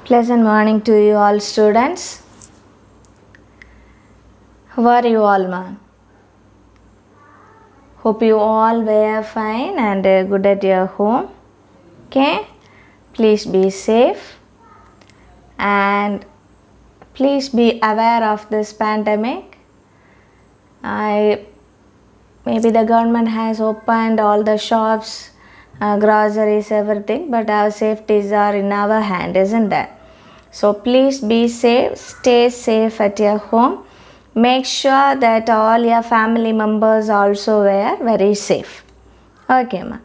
Pleasant morning to you all students. How are you all, ma'am? Hope you all were fine and good at your home. Okay? Please be safe and please be aware of this pandemic. Maybe the government has opened all the shops, groceries, everything, but our safeties are in our hand, isn't that? So please be safe, stay safe at your home. Make sure that all your family members also were very safe. Okay, ma.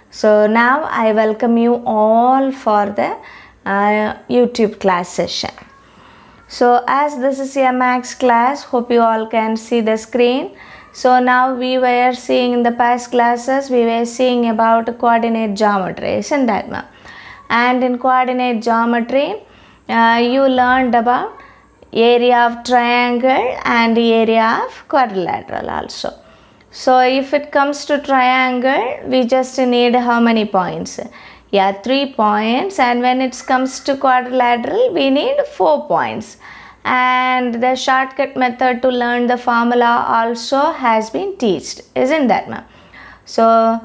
So now I welcome you all for the YouTube class session. So as this is a max class, hope you all can see the screen. So now we were seeing in the past classes, we were seeing about coordinate geometry, isn't that, ma? And in coordinate geometry, you learned about area of triangle and area of quadrilateral also. So if it comes to triangle, we just need how many points? Yeah, 3 points. And when it comes to quadrilateral, we need 4 points. And the shortcut method to learn the formula also has been taught, isn't that, ma'am? So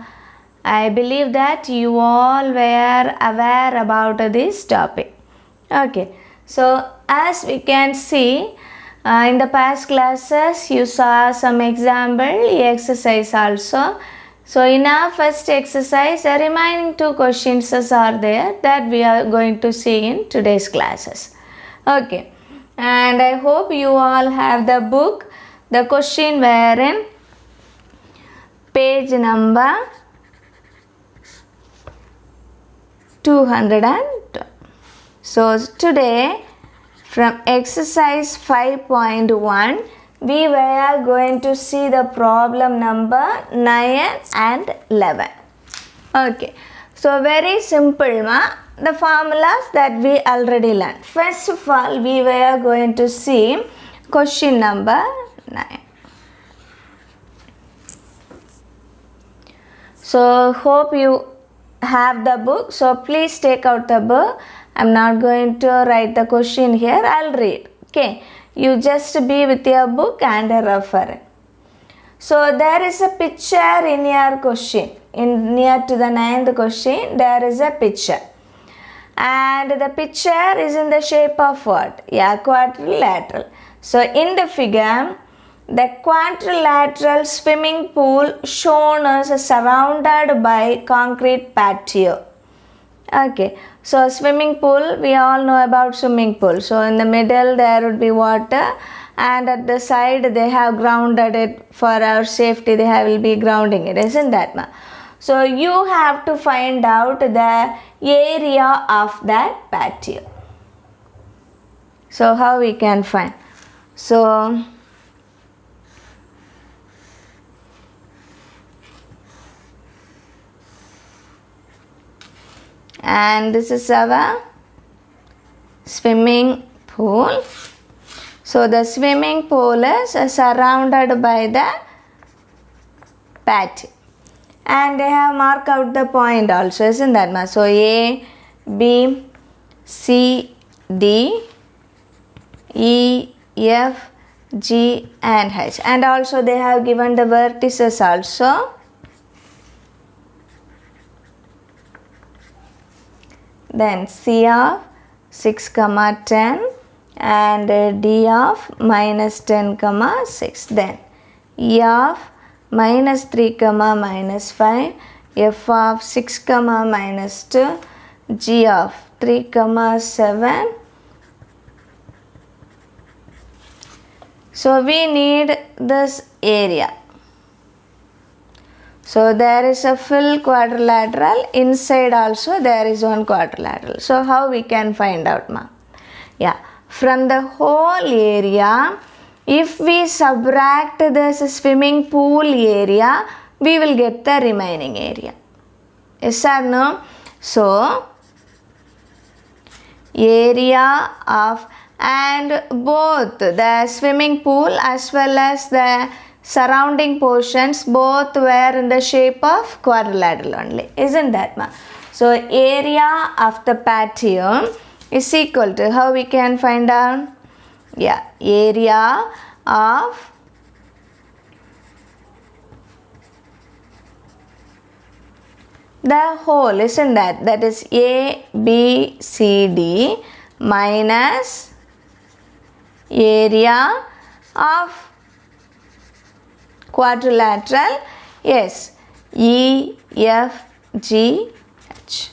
I believe that you all were aware about this topic. Okay, so as we can see in the past classes, you saw some example exercise also. So in our first exercise, the remaining 2 questions are there that we are going to see in today's classes. Okay, and I hope you all have the book. The question were in page number 212. So today from exercise 5.1 we were going to see the problem number 9 and 11. Okay, so very simple, ma. The formulas that we already learned. First of all, we were going to see question number 9. So hope you have the book. So please take out the book. I'm not going to write the question here. I'll read. Okay. You just be with your book and refer. So there is a picture in your question. Near to the 9th question, there is a picture. And the picture is in the shape of what? Yeah, quadrilateral. So in the figure, the quadrilateral swimming pool shown is surrounded by concrete patio. Okay, so swimming pool, we all know about swimming pool. So in the middle there would be water and at the side they have grounded it for our safety. They will be grounding it, isn't that, ma? So you have to find out the area of that patio. So how we can find? So and this is our swimming pool. So the swimming pool is surrounded by the patio. And they have marked out the point also, isn't that, ma? So A, B, C, D, E, F, G and H. And also they have given the vertices also. Then C of 6, 10 and D of minus 10, 6. Then E of minus 3, minus 5, F of 6, minus 2, G of 3, 7. So we need this area. So there is a full quadrilateral. Inside also there is one quadrilateral. So how we can find out, ma? Yeah, from the whole area, if we subtract this swimming pool area, we will get the remaining area. Yes or no? So area of, and both the swimming pool as well as the surrounding portions both were in the shape of quadrilateral only, isn't that, ma? So area of the patio is equal to, how we can find out? Yeah, area of the whole, isn't that? That is A, B, C, D minus area of quadrilateral, yes, E, F, G, H.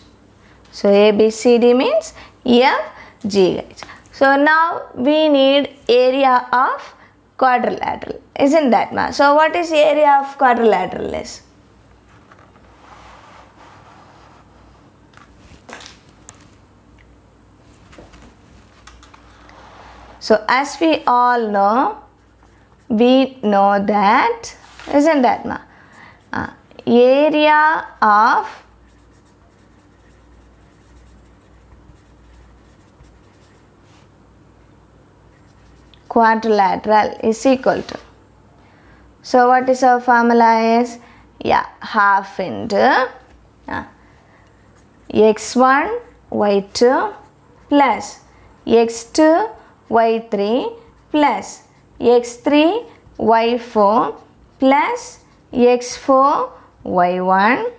So A, B, C, D means E, F, G, H. So now we need area of quadrilateral, isn't that, ma? So what is area of quadrilateral is? So as we all know, we know that, isn't that, ma? Area of quadrilateral is equal to, so what is our formula is? Yeah, half into x1 y2 plus x2 y3 plus x3 y4 plus x4 y1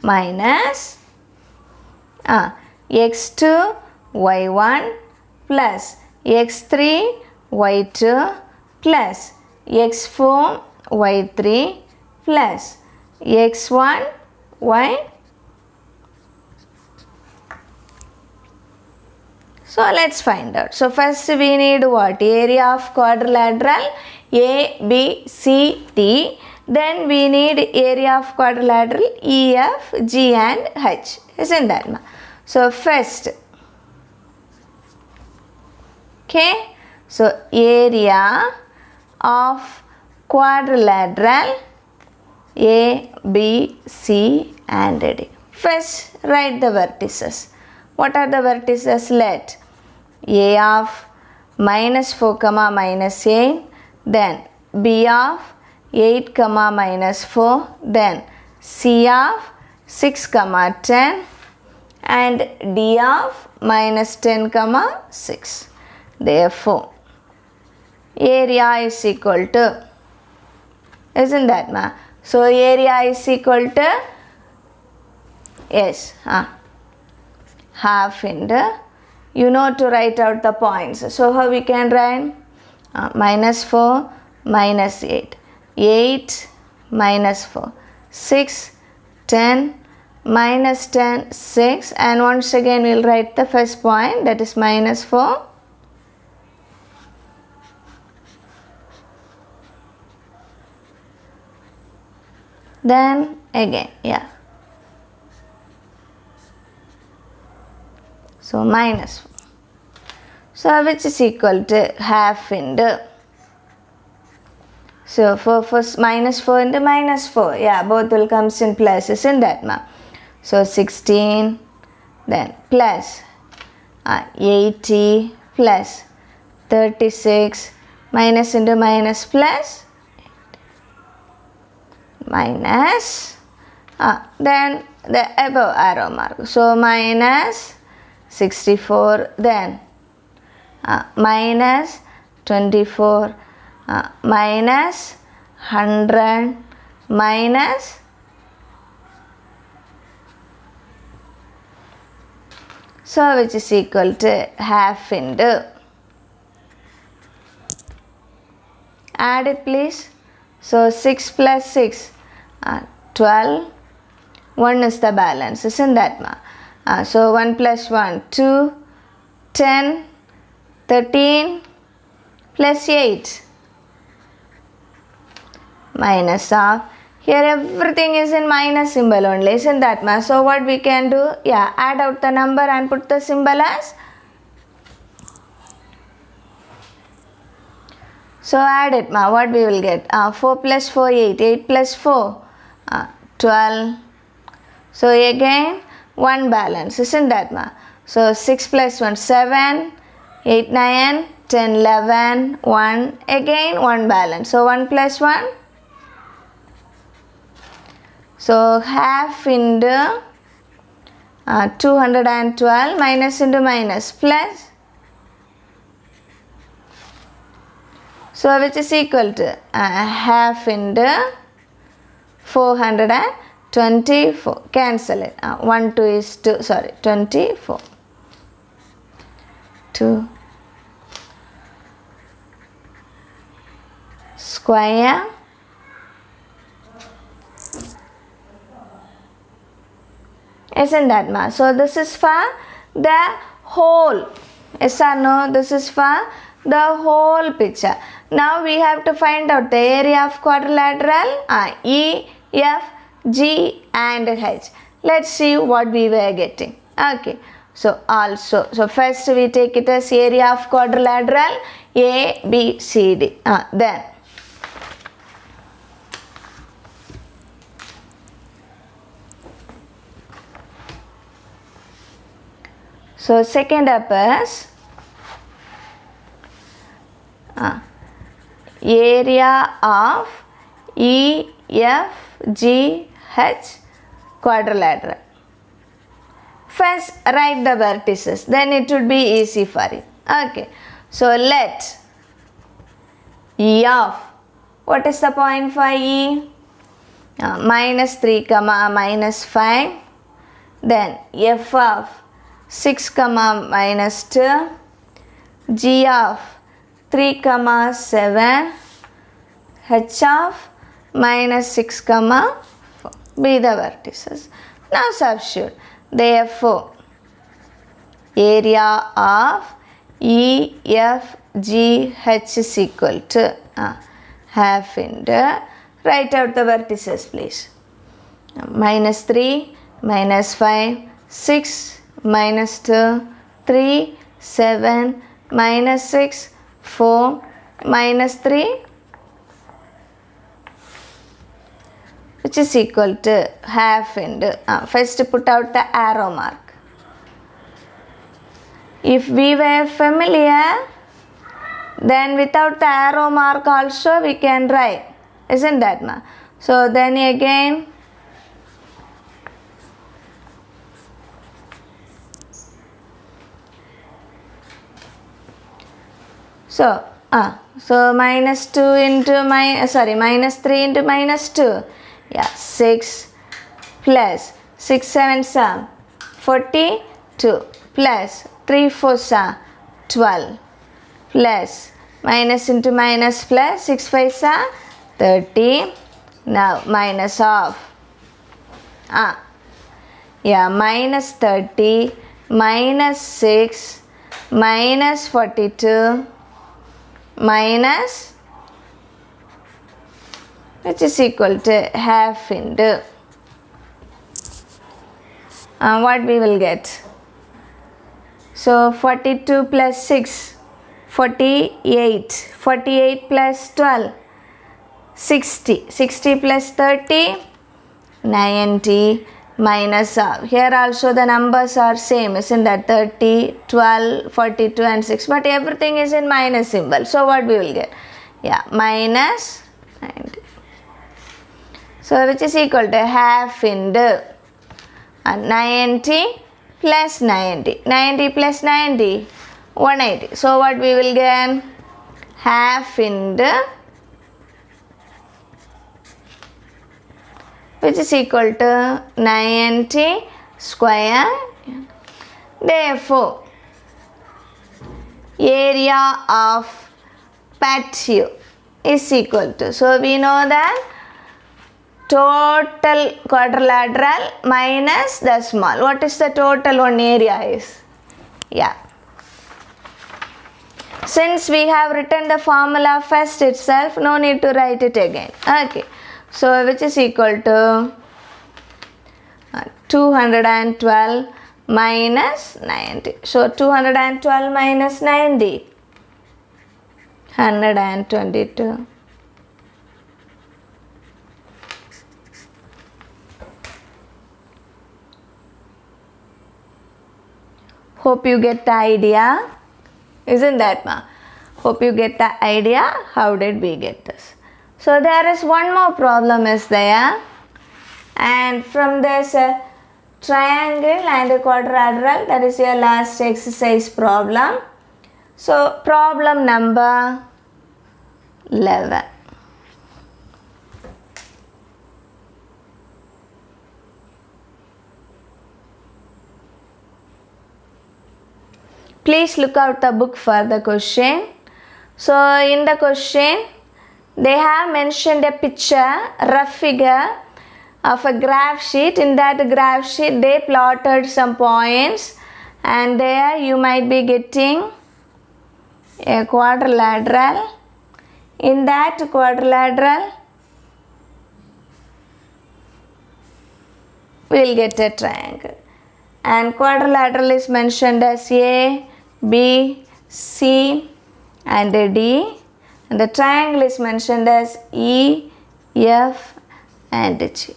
minus x2 y1 plus x3 y2 plus x4 y3 plus x1 y. So let's find out. So first we need what? Area of quadrilateral A, B, C, D. Then we need area of quadrilateral E, F, G and H. Isn't that, ma? So first, okay, so area of quadrilateral A, B, C and D. First write the vertices. What are the vertices? Let A of minus 4 comma minus 8, then B of 8 comma minus 4, then C of 6 comma 10 and D of minus 10 comma 6. Therefore, area is equal to, isn't that, ma? So area is equal to, yes, half into, you know to write out the points. So how we can write? Minus 4 minus 8, 8 minus 4, 6, 10 minus 10, 6, and once again we'll write the first point, that is minus 4. Then again, yeah. So minus 4. So which is equal to half into. So for minus 4 into minus 4. Yeah, both will come in plus, isn't that, ma? So 16, then plus 80 plus 36 minus into minus plus minus then the above arrow mark. So minus 64, then minus 24, minus 100, minus so which is equal to half into. Add it please. So 6 plus 6, 12. 1 is the balance, isn't that, ma? So 1 plus 1, 2, 10, 13 plus 8 minus of, here everything is in minus symbol only, isn't that, ma? So what we can do? Yeah, add out the number and put the symbol as. So add it, ma. What we will get? 4 plus 4, 8. 8 plus 4, 12. So again, 1 balance, isn't that, ma? So 6 plus 1, 7. 8, 9, 10, 11, 1. Again, 1 balance. So 1 plus 1. So half into 212 minus into minus plus. So which is equal to half into 424. Cancel it. 1 2 is 2. Sorry, 24. 2 square isn't that ma? So this is for the whole. Yes or no? This is for the whole picture. Now we have to find out the area of quadrilateral E, F, G and H. Let's see what we were getting. Okay. So first we take it as area of quadrilateral A, B, C, D. Then so second up is area of E, F, G, H quadrilateral. First write the vertices, then it would be easy for you. Okay, so let E of, what is the point for E? Minus 3 comma minus 5. Then F of 6 comma minus 2. G of 3 comma 7. H of minus 6 comma 4 be the vertices. Now substitute. Therefore, area of E, F, G, H is equal to half into, write out the vertices please. Minus 3, minus 5, 6, minus 2, 3, 7, minus 6, 4, minus 3, which is equal to half into, first put out the arrow mark. If we were familiar, then without the arrow mark also we can write, isn't that ma? So then again so minus 2 into minus 3 into minus 2. Yeah, 6 plus 6 7 are 42 plus 3 4 are 12 plus minus into minus plus 6 5 are 30. Now minus of minus 30 minus 6 minus 42 minus, which is equal to half into what we will get. So 42 plus 6, 48, 48 plus 12, 60, 60 plus 30, 90 minus here also the numbers are same, isn't that? 30, 12, 42 and 6, but everything is in minus symbol. So what we will get? Yeah, minus 90. So which is equal to half into 90 plus 90. 90 plus 90, 180. So what we will get? Half into, which is equal to 90 square. Therefore, area of patio is equal to, so we know that total quadrilateral minus the small. What is the total one area is? Yeah. Since we have written the formula first itself, no need to write it again. Okay. So which is equal to 212 minus 90. So 212 minus 90, 122. Hope you get the idea. Isn't that ma? Hope you get the idea. How did we get this? So there is one more problem is there, and from this triangle and quadrilateral. That is your last exercise problem. So problem number 11. Please look out the book for the question. So in the question, they have mentioned a picture, rough figure of a graph sheet. In that graph sheet, they plotted some points, and there you might be getting a quadrilateral. In that quadrilateral, we will get a triangle. And quadrilateral is mentioned as A, B, C and D. And the triangle is mentioned as E, F and G.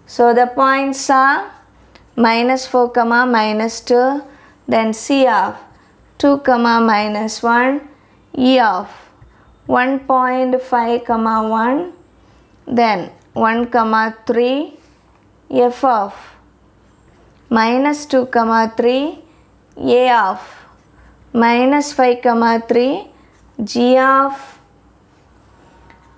So the points are -4, -2, then C of 2, -1, E of 1.5, 1, then 1, 3, F of -2, 3, A of -5, 3, G of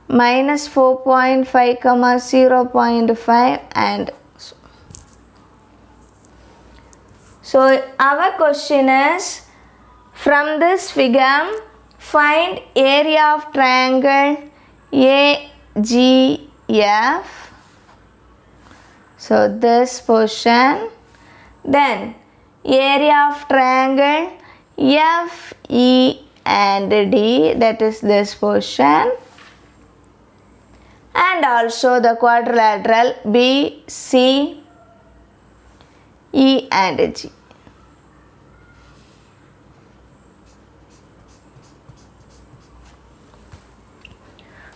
-4.5, 0.5 and so our question is, from this figure find area of triangle AGF. So this portion, then area of triangle FE and D, that is this portion, and also the quadrilateral BC, E and G.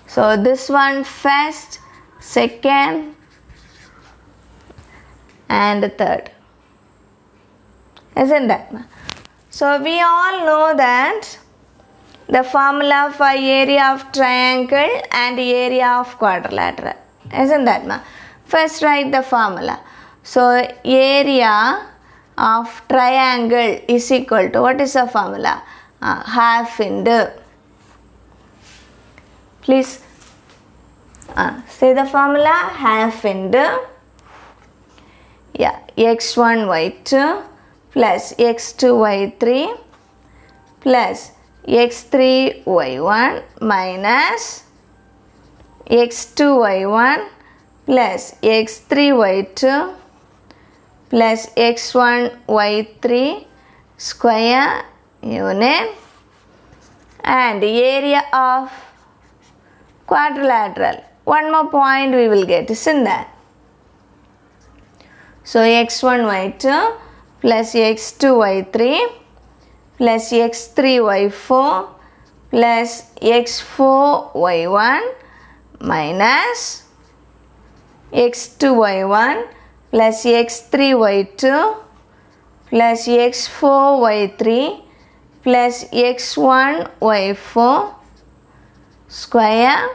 So this one first, second and third, isn't that? So we all know that the formula for area of triangle and area of quadrilateral, isn't that? First write the formula. So area of triangle is equal to, what is the formula? Half into, please say the formula, half into, x1 y2 plus x2 y3 plus x3 y1 minus x2 y1 plus x3 y2 plus x1 y3 square unit, and area of quadrilateral. One more point we will get, isn't that? So x1 y2 plus x2 y3 plus x3 y4 plus x4 y1 minus x2 y1 plus x3 y2 plus x4 y3 plus x1 y4 square.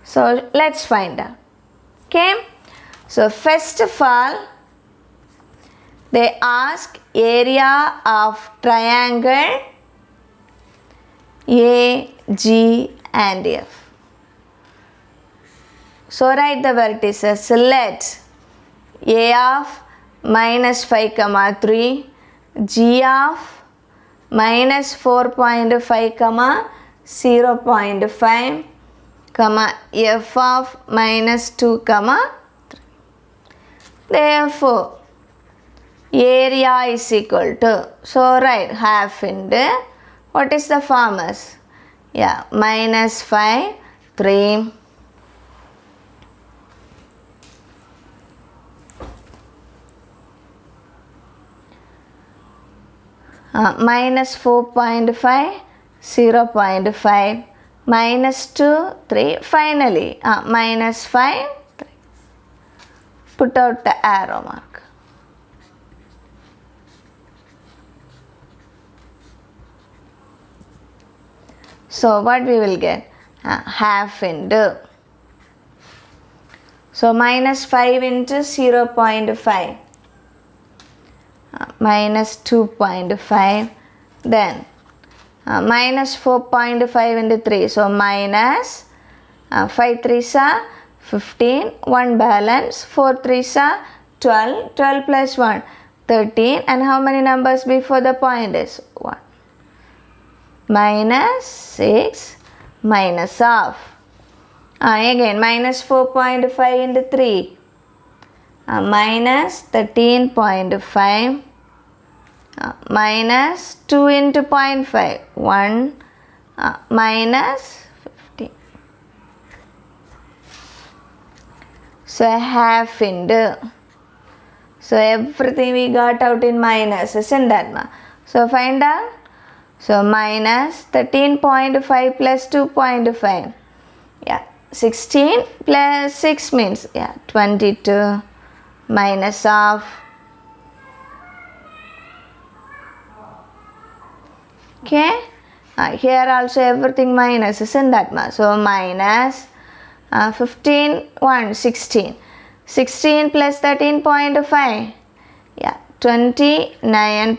So let's find out. Okay. So first of all, they ask area of triangle A, G and F. So write the vertices. Let A of -5, 3, G of -4.5, 0.5, F of -2, 3. Therefore, area is equal to, so write half into, what is the formulas? -5, 3, -4.5, 0.5, -2, 3, finally -5, 3. Put out the arrow mark. So what we will get? Half into So minus 5 into 0.5. Minus 2.5. Then minus 4.5 into 3. So minus 5 3s are 15. 1 balance. 4 3s are 12. 12 plus 1. 13. And how many numbers before the point is 1? Minus 6 minus half. Again minus 4.5 into 3. Minus 13.5. Minus 2 into 0.5. 1. Minus 15. So half into. So everything we got out in minus, isn't that ma? So find out. So minus 13.5 plus 2.5. Yeah. 16 plus 6 means 22 minus half. Okay. Here also everything minus, isn't that ma? So minus 15 1 16. 16 plus 13.5. 29.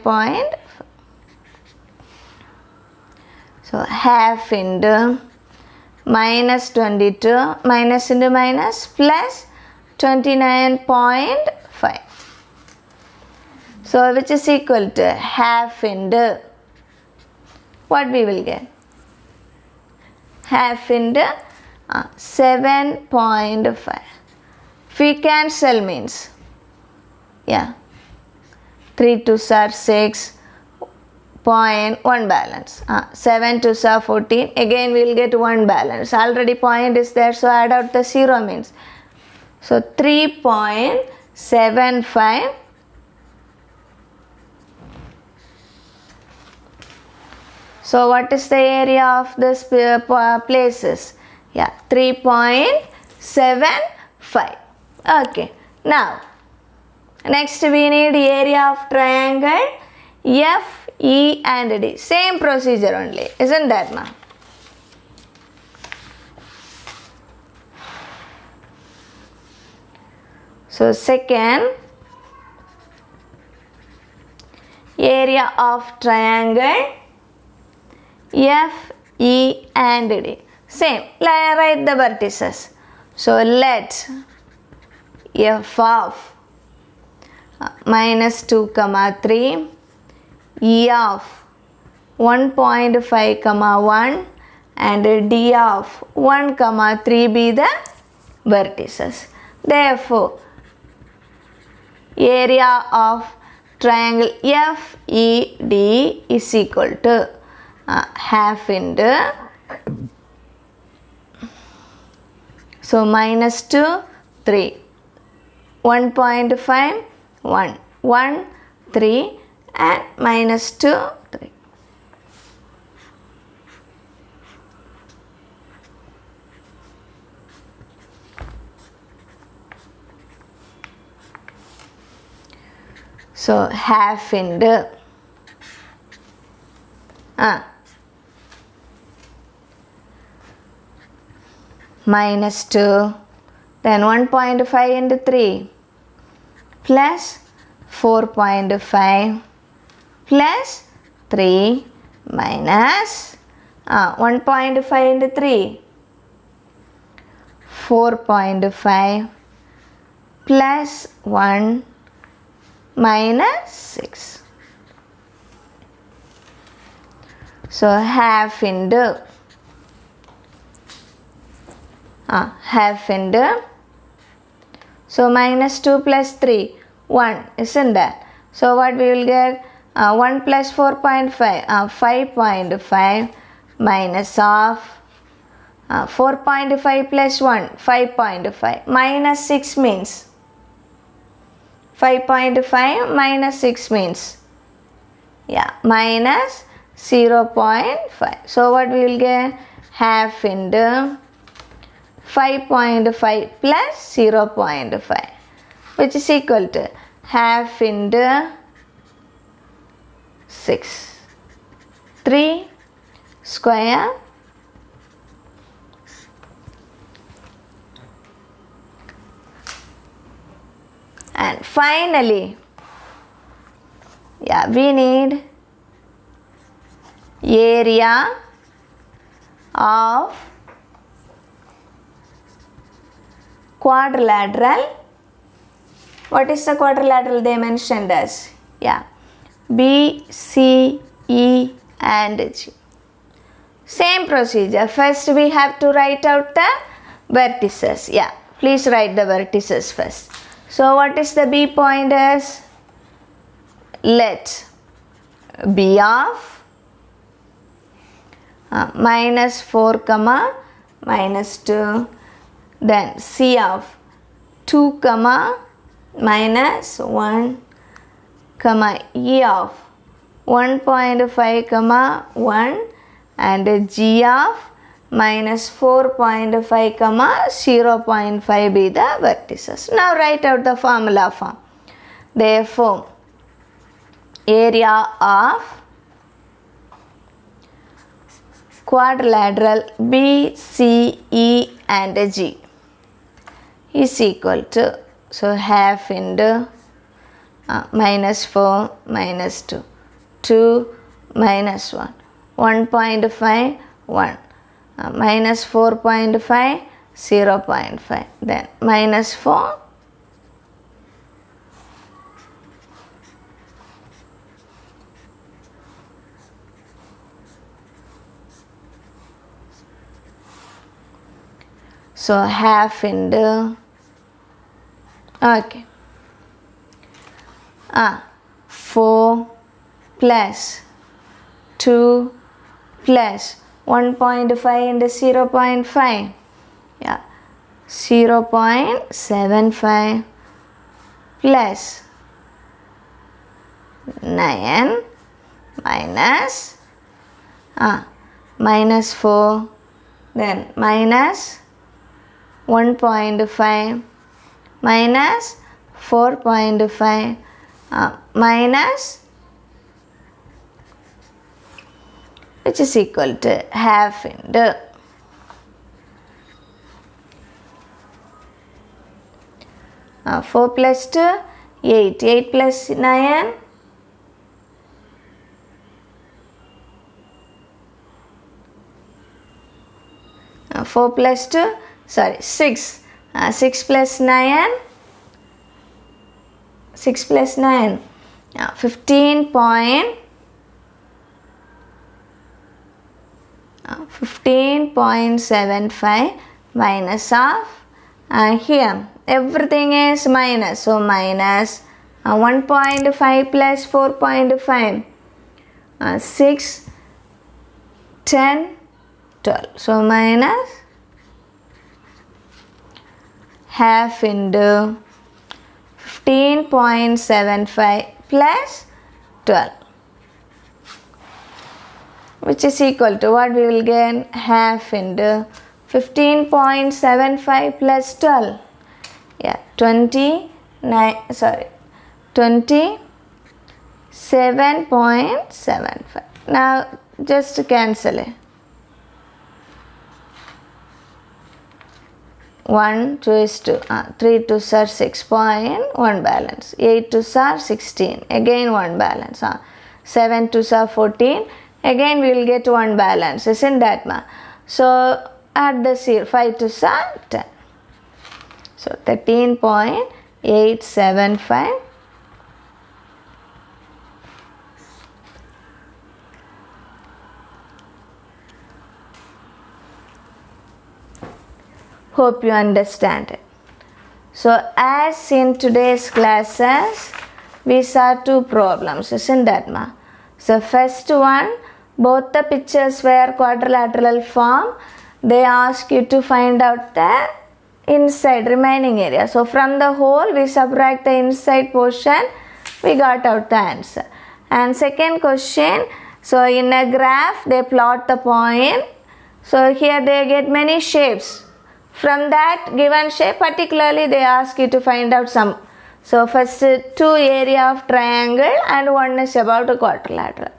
So half into minus 22 minus into minus plus 29.5. So which is equal to half into what we will get? Half into 7.5. If we cancel means 3 2s are 6. 1 balance. 7 2s are 14. Again we will get 1 balance. Already point is there, so add out the 0 means. So 3.75. So what is the area of this places? 3.75. Okay. Now next we need area of triangle F, E and D. Same procedure only, isn't that ma? So second, area of triangle F, E and D. Same. Write the vertices. So let F of minus 2, 3, E of 1.5, 1 and D of 1, 3 be the vertices. Therefore, area of triangle FED is equal to half into, so minus 2, 3, 1.5, 1, 1, 3 and minus 2, 3. So half into minus 2, then 1.5 into 3 plus 4.5 plus 3 minus 1.5 into 3, 4.5 plus 1 minus 6. So half into so minus 2 plus 3, 1, isn't that? So what we will get? 1 plus 4.5, 5.5 minus half. 4.5 plus 1, 5.5 minus 6 means 5.5 minus 6 means minus 0.5. So what we will get? Half into 5.5 plus 0.5, which is equal to half into 6. 3 square And finally, we need area of quadrilateral. What is the quadrilateral they mentioned as? B, C, E and G. Same procedure. First we have to write out the vertices. Please write the vertices first. So what is the B point as? Let B of -4, -2, then C of 2, -1, E of 1.5, 1 and G of -4.5, 0.5 be the vertices. Now write out the formula form. Therefore, area of quadrilateral B, C, E and G is equal to, so half into -4, -2, 2 -1, 1.5, 1, -4.5, 0.5, then -4, so half into 4 plus 2 plus 1.5 into 0.5, 0.75 plus 9 minus -4, then minus 1.5 minus 4.5 minus, which is equal to half into 4 plus 2, 8, 8 plus 9, 4 plus 2, 6, 6 plus 9, 6 plus 9, 15.75 minus of, here everything is minus, so minus 1.5 plus 4.5, 6, 10, 12, so minus half into 15.75 plus 12, which is equal to what we will get? Half into 15.75 plus 12, 27.75. Now just cancel it. 1, 2 is 2, 3 2s are 6, 1 balance, 8 2s are 16, again 1 balance, 7 2s are 14, again we will get 1 balance, isn't that ma? So add the 0, 5 2s are 10, so 13.875. Hope you understand it. So as in today's classes, we saw 2 problems, isn't that ma? So first one, both the pictures were quadrilateral form. They ask you to find out the inside remaining area. So from the whole, we subtract the inside portion, we got out the answer. And second question, so in a graph, they plot the point. So here they get many shapes. From that given shape, particularly they ask you to find out some. So first 2 area of triangle and 1 is about a quadrilateral.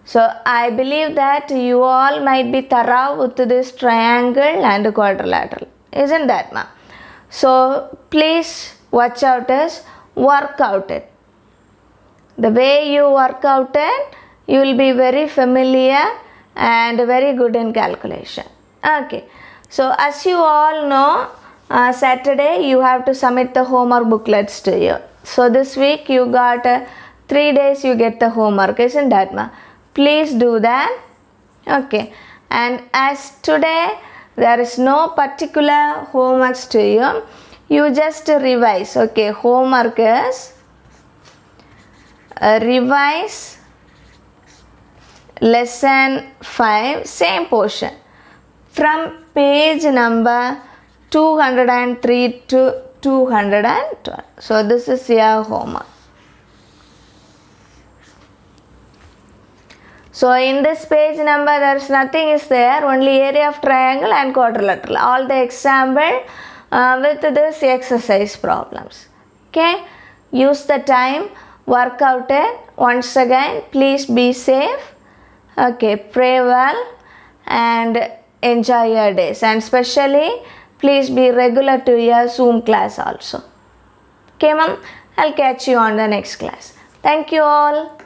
So I believe that you all might be thorough with this triangle and quadrilateral. Isn't that ma? So please watch out as work out it. The way you work out it, you will be very familiar and very good in calculation. Okay, so as you all know, Saturday you have to submit the homework booklets to you. So this week you got 3 days you get the homework, isn't that ma? Please do that. Okay, and as today there is no particular homeworks to you, you just revise. Okay, homework is revise lesson 5, same portion from page number 203 to 212. So this is your homework. So in this page number there is nothing is there, only area of triangle and quadrilateral. All the example with this exercise problems. Okay, use the time, work out it. Once again, please be safe. Okay, pray well and enjoy your days, and especially please be regular to your Zoom class also. Okay ma'am, I'll catch you on the next class. Thank you all.